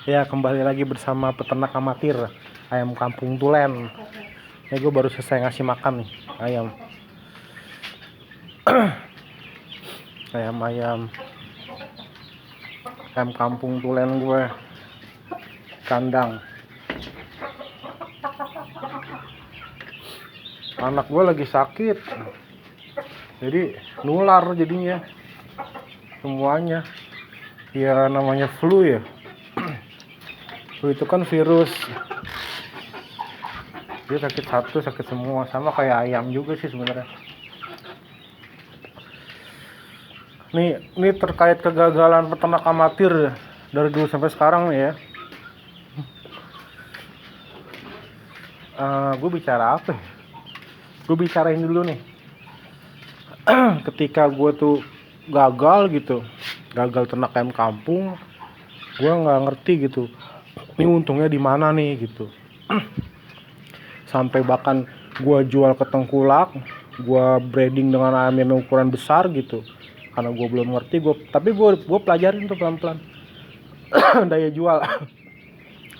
Ya, kembali lagi bersama peternak amatir ayam kampung Tulen. Ya, gue baru selesai ngasih makan nih ayam. Ayam kampung Tulen gue kandang. Anak gue lagi sakit, jadi nular jadinya semuanya. Ya namanya flu ya. Flu itu kan virus. Dia sakit satu, sakit semua, sama kayak ayam juga sih sebenarnya. Ini terkait kegagalan peternak amatir dari dulu sampai sekarang nih ya. Gue bicara apa? Gue bicarain dulu nih. Ketika gue tuh gagal ternak ayam kampung, gue nggak ngerti gitu. Ini untungnya di mana nih gitu. Sampai bahkan gue jual ke tengkulak, gue breeding dengan ayam yang ukuran besar gitu. Karena gue belum ngerti, tapi gue pelajarin tuh pelan-pelan. Daya jual.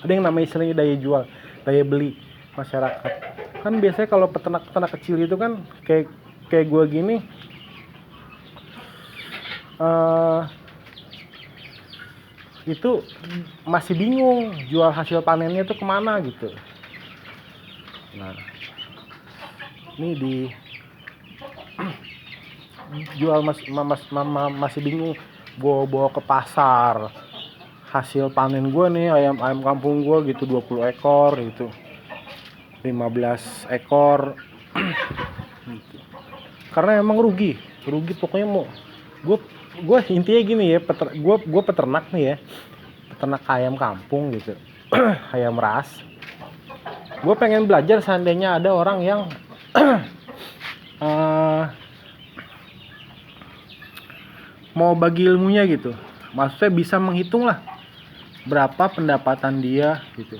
Ada yang namanya istilahnya daya jual, daya beli masyarakat. Kan biasanya kalau peternak kecil itu kan kayak gue gini, itu masih bingung jual hasil panennya tuh kemana gitu. Nah, ini jual masih bingung. Gue bawa ke pasar hasil panen gue nih, ayam kampung gue gitu, 20 ekor gitu, 15 ekor. Gitu. Karena emang rugi pokoknya. Mau gue intinya gini ya, gue peternak nih ya, peternak ayam kampung gitu. Ayam ras. Gue pengen belajar seandainya ada orang yang mau bagi ilmunya gitu, maksudnya bisa menghitung lah berapa pendapatan dia gitu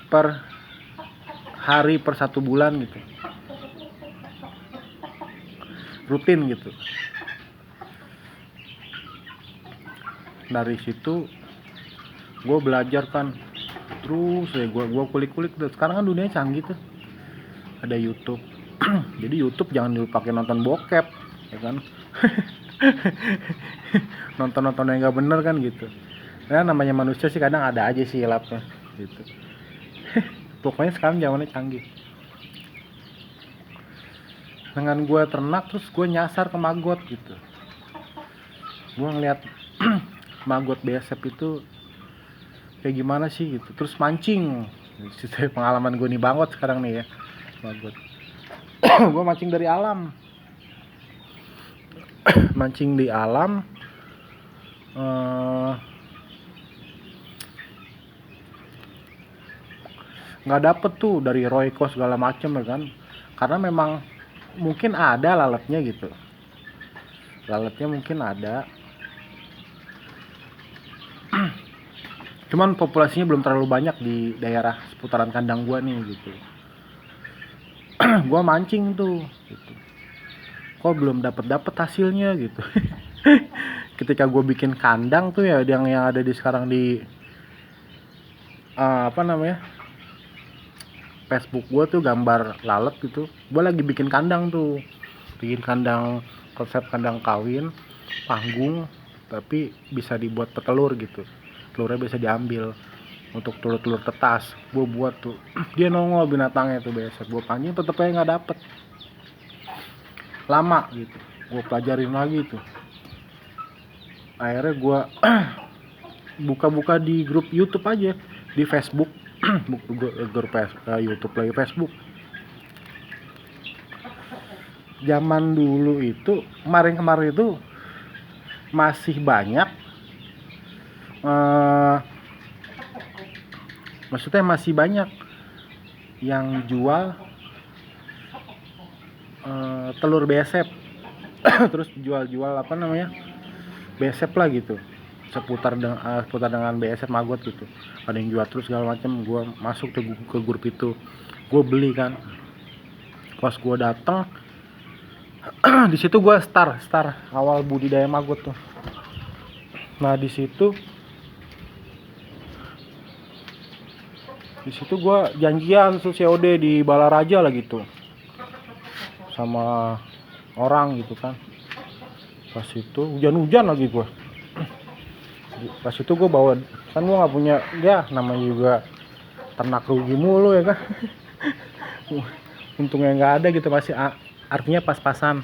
per hari, per 1 bulan gitu, rutin gitu. Dari situ gue belajar kan, terus ya gue kulik-kulik. Sekarang kan dunia canggih tuh, ada YouTube. Jadi YouTube jangan dipakai nonton bokep ya kan. Nonton yang nggak bener kan gitu. Nah, namanya manusia sih kadang ada aja sih hilapnya gitu. Pokoknya sekarang zamannya canggih. Dengan gue ternak, terus gue nyasar ke maggot gitu. Gue ngeliat maggot BSF itu kayak gimana sih gitu. Terus mancing. Pengalaman gue nih banget sekarang nih ya, maggot. Gue mancing dari alam. Mancing di alam. Nggak dapet tuh dari Royco segala macem ya kan. Karena memang mungkin ada lalatnya gitu. Lalatnya mungkin ada. Cuman populasinya belum terlalu banyak di daerah seputaran kandang gua nih gitu. Gua mancing tuh gitu. Kok belum dapet hasilnya gitu. Ketika gua bikin kandang tuh ya, yang ada di sekarang di Facebook gua tuh gambar lalat gitu. Gua lagi bikin kandang tuh. Bikin kandang, konsep kandang kawin, panggung, tapi bisa dibuat petelur gitu. Telurnya bisa diambil untuk telur tetas. Gue buat tuh, dia nongol binatangnya tuh biasa. Gue pancing tetep aja nggak dapet. Lama gitu. Gue pelajarin lagi tuh. Akhirnya gue buka-buka di grup YouTube aja, di Facebook. Grup YouTube lagi Facebook. Zaman dulu itu, kemarin itu masih banyak, maksudnya masih banyak yang jual telur BSF. Terus jual BSF lah gitu, seputar dengan BSF maggot gitu. Ada yang jual terus segala macam. Gue masuk tuh ke grup itu, gue beli kan. Pas gue datang, di situ gue start awal budidaya maggot tuh. Nah di situ Di situ gue janjian tuh COD di Balaraja lah gitu sama orang gitu kan. Pas itu hujan-hujan lagi gue. Pas itu gue bawa, kan gue nggak punya, ya namanya juga ternak rugi mulu ya kan. Untungnya nggak ada gitu, masih artinya pas-pasan.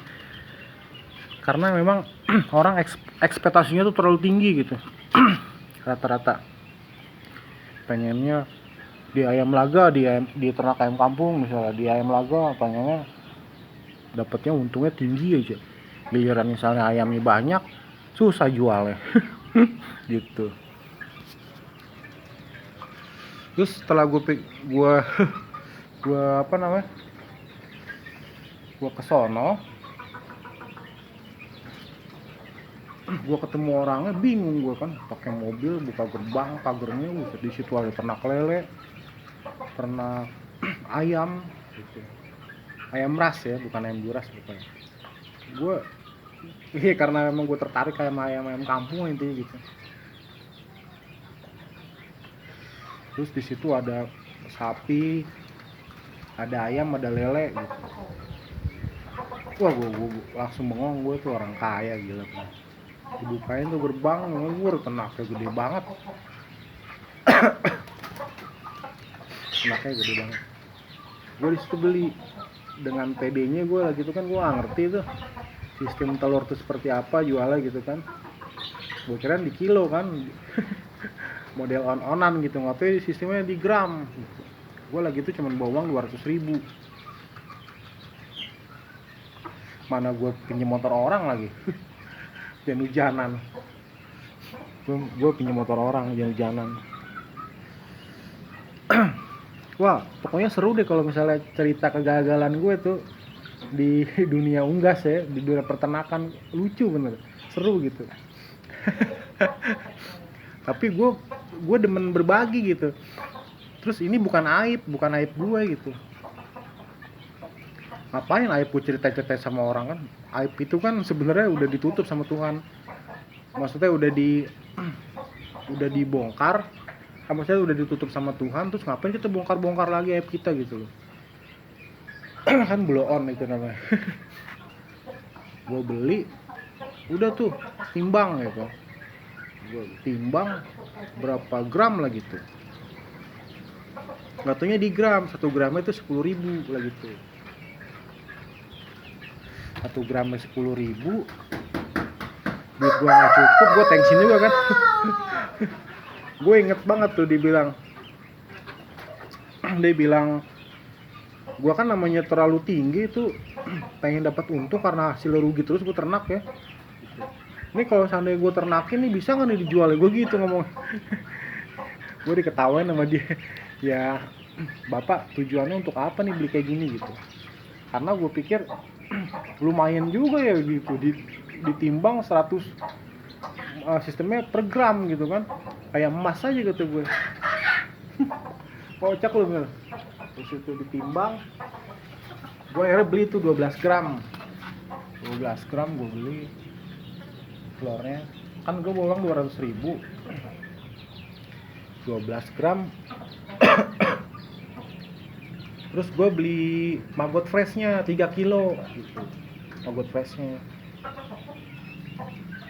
Karena memang orang ekspektasinya tuh terlalu tinggi gitu. Rata-rata pengennya di ayam laga, di ternak ayam kampung misalnya, di ayam laga pengennya dapatnya untungnya tinggi aja. Giliran misalnya ayamnya banyak, susah jualnya. Gitu. Terus setelah gue apa namanya, gue kesono, gue ketemu orangnya, bingung gue kan, pakai mobil buka gerbang, pagernya, di situ ada ternak lele, ternak ayam gitu. Ayam ras ya, bukan ayam buras, bukan. Gue iya, karena memang gue tertarik kayak ayam kampung intinya gitu. Terus di situ ada sapi, ada ayam, ada lele gitu. Wah, gue langsung bengong, gue tuh orang kaya gila kan. Dibukain tuh gerbang, ngewur, tenaknya gede banget. Tenaknya gede banget. Gue disitu beli dengan PD-nya gue lah gitu kan, gue gak ngerti tuh sistem telur tuh seperti apa jualnya gitu kan. Gue kira di kilo kan. Model on-onan gitu, nggak tahu sistemnya di gram. Gue lagi tuh cuman bawa uang 200.000. Mana gue pinjam motor orang lagi. Jangan hujanan. Gue pinjam motor orang, jangan hujanan. Wah, pokoknya seru deh kalau misalnya cerita kegagalan gue tuh di dunia unggas ya, di dunia peternakan. Lucu bener, seru gitu. Tapi gue demen berbagi gitu. Terus ini bukan aib gue gitu. Ngapain aib gue cerita-cerita sama orang kan? Aib itu kan sebenarnya udah ditutup sama Tuhan. Maksudnya udah dibongkar. Maksudnya udah ditutup sama Tuhan, terus ngapain kita bongkar-bongkar lagi aib kita gitu loh. Kan blow on itu namanya. Gue beli, udah tuh timbang gitu. Gue timbang berapa gram lah gitu. Nggak taunya di gram, 1 gramnya itu 10.000 lah gitu. 1 gramnya 10.000, duit gue nggak cukup, gue tensin juga kan. Gue inget banget tuh dia bilang gue kan namanya terlalu tinggi tuh, pengen dapat untung karena hasil rugi terus gue ternak ya. Ini kalau seandainya gue ternakin nih, bisa nggak nih dijual? Gue gitu ngomong. Gue diketawain sama dia. Ya bapak tujuannya untuk apa nih beli kayak gini gitu. Karena gue pikir lumayan juga ya gitu, ditimbang 100, sistemnya per gram gitu kan, kayak emas aja gitu gue. Kocak lu bener. Terus itu ditimbang, gue akhirnya beli tuh 12 gram gue beli telurnya. Kan gue bawa uang 200.000, 12 gram. Terus gue beli maggot freshnya 3 kilo gitu. Maggot freshnya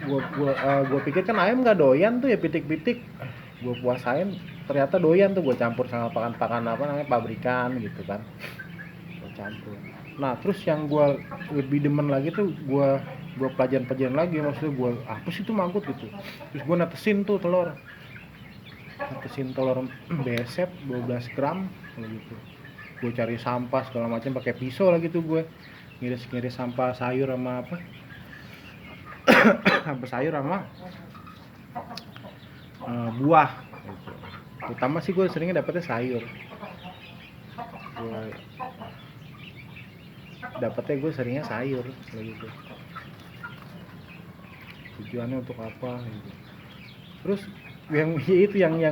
gue pikir kan ayam nggak doyan tuh ya pitik-pitik. Gue puasain, ternyata doyan tuh. Gue campur sama pakan apa namanya, pabrikan gitu kan, gue campur. Nah terus yang gue lebih demen lagi tuh, gue pelajaran lagi, maksudnya gue apa sih tuh maggot gitu. Terus gue netesin telur besep 12 gram gitu. Gue cari sampah segala macam pakai pisau lagi tuh, gue ngiris sampah sayur sama apa sayur sama buah gitu. Terutama sih gue seringnya dapetnya sayur. Gue seringnya sayur gitu. Tujuannya untuk apa gitu. Terus yang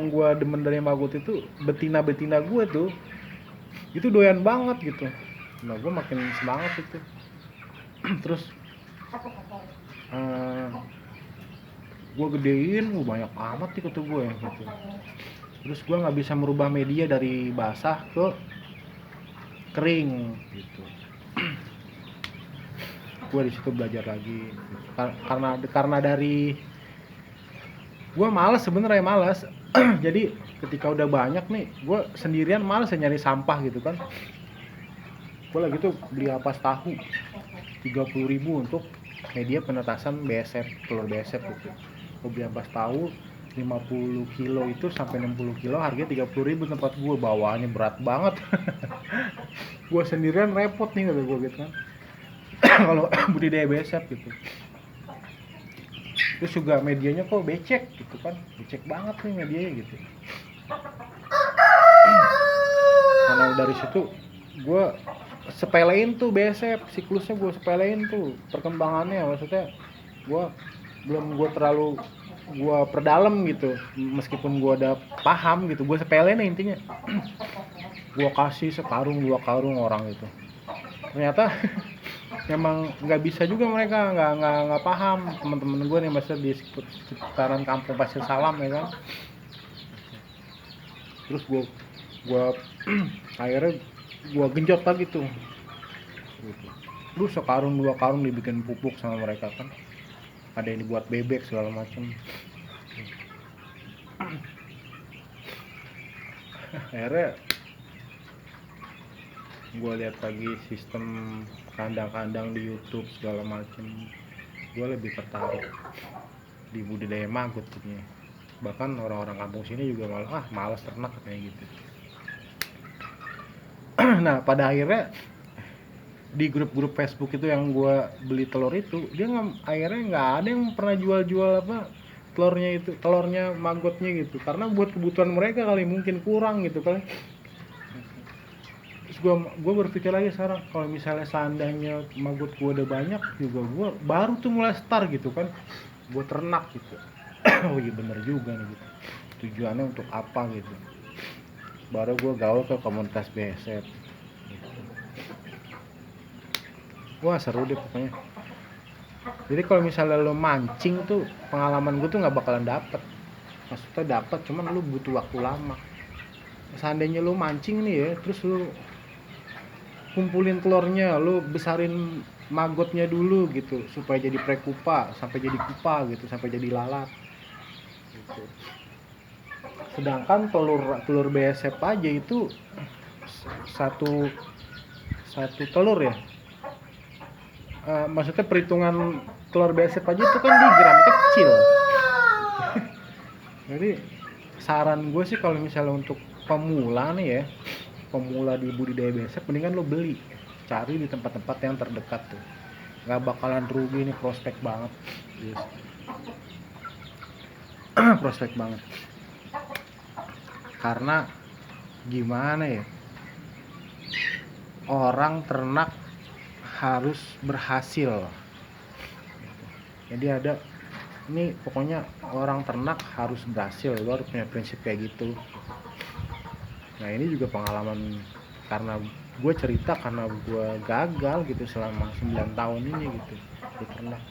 gue demen dari maggot itu, betina gue tuh itu doyan banget gitu. Nah gue makin semangat itu. Terus gue gedein, banyak amat nih kata gue gitu. Terus gue nggak bisa merubah media dari basah ke kering gitu. Gue di situ belajar lagi karena dari gue malas sebenarnya malas. Jadi ketika udah banyak nih gue sendirian malas nyari sampah gitu kan. Gue lagi tuh beli ampas tahu 30.000 untuk media penetasan BSF, telur BSF gitu. Gue beli ampas tahu 50 kilo itu sampai 60 kilo harganya 30.000 tempat gue, bawaannya berat banget. Gue sendirian repot nih kata gue gitu kan. Kalau budidaya BSF gitu. Terus juga medianya kok becek gitu kan, becek banget nih medianya gitu. Karena dari situ gue sepelein tuh BSF, siklusnya gue sepelein tuh perkembangannya, maksudnya gue terlalu gue perdalam gitu, meskipun gue udah paham gitu, gue sepelein intinya. Gue kasih sekarung 2 karung orang itu, ternyata memang nggak bisa juga, mereka nggak paham. Teman-teman gue nih masih di sekitaran kampung Pasir Salam ya kan. Terus gue akhirnya gue genjot lagi tuh gitu. Terus sekarung 2 karung dibikin pupuk sama mereka kan, ada yang dibuat bebek segala macem. Akhirnya gue lihat lagi sistem kandang-kandang di YouTube segala macem, gue lebih tertarik di budidaya maggot jadinya. Bahkan orang-orang kampung sini juga malah malas ternak kayak gitu. Nah pada akhirnya di grup-grup Facebook itu yang gue beli telur itu, dia akhirnya nggak ada yang pernah jual-jual apa telurnya maggotnya gitu, karena buat kebutuhan mereka kali, mungkin kurang gitu kali. Terus gue berpikir lagi sekarang, kalau misalnya seandainya maggot gue udah banyak juga, gue baru tuh mulai start gitu kan, gue ternak gitu. Oh iya bener juga nih gitu, tujuannya untuk apa gitu, baru gue gaul ke komunitas BSF gitu. Wah seru deh pokoknya. Jadi kalau misalnya lo mancing tuh, pengalaman gue tuh nggak bakalan dapet, maksudnya dapet cuman lo butuh waktu lama. Seandainya lo mancing nih ya, terus lo kumpulin telurnya, lo besarin maggotnya dulu gitu supaya jadi prekupa, sampai jadi kupa gitu, sampai jadi lalat gitu. Sedangkan telur BSF aja itu satu telur ya, maksudnya perhitungan telur BSF aja itu kan di gram kecil. Jadi saran gue sih kalau misalnya untuk pemula nih ya, pemula di budidaya BSF, mendingan lo beli, cari di tempat-tempat yang terdekat tuh, nggak bakalan rugi nih, prospek banget. Yes. Prospek banget, karena gimana ya, orang ternak harus berhasil. Jadi ada ini pokoknya orang ternak harus berhasil, lo harus punya prinsip kayak gitu. Nah ini juga pengalaman, karena gue cerita karena gue gagal gitu selama 9 tahun ini gitu di ternak.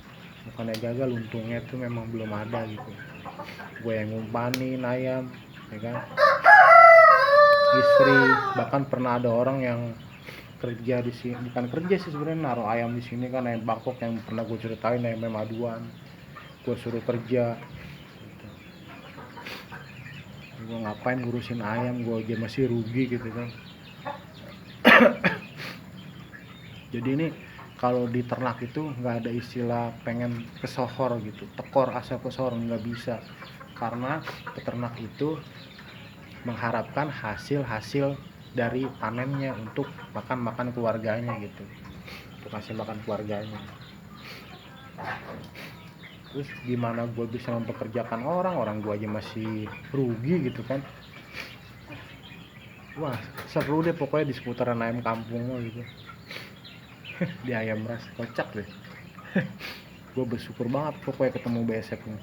Bukannya gagal, untungnya tuh memang belum ada gitu. Gue yang ngumpanin ayam ya kan, istri, bahkan pernah ada orang yang kerja di sini, bukan kerja sih sebenarnya, naruh ayam di sini kan, ayam Bangkok yang pernah gue ceritain, ayam maduan, gue suruh kerja gitu. Gue ngapain ngurusin ayam, gue aja masih rugi gitu kan. Jadi ini kalau di ternak itu nggak ada istilah pengen kesohor gitu, tekor asal kesohor, nggak bisa, karena peternak itu mengharapkan hasil dari panennya untuk makan keluarganya gitu, untuk kasih makan keluarganya. Terus gimana gue bisa mempekerjakan orang gue aja masih rugi gitu kan. Wah seru deh pokoknya di seputaran ayam kampung gitu. Di ayam ras kocak deh. Gue bersyukur banget pokoknya ketemu BSF ini.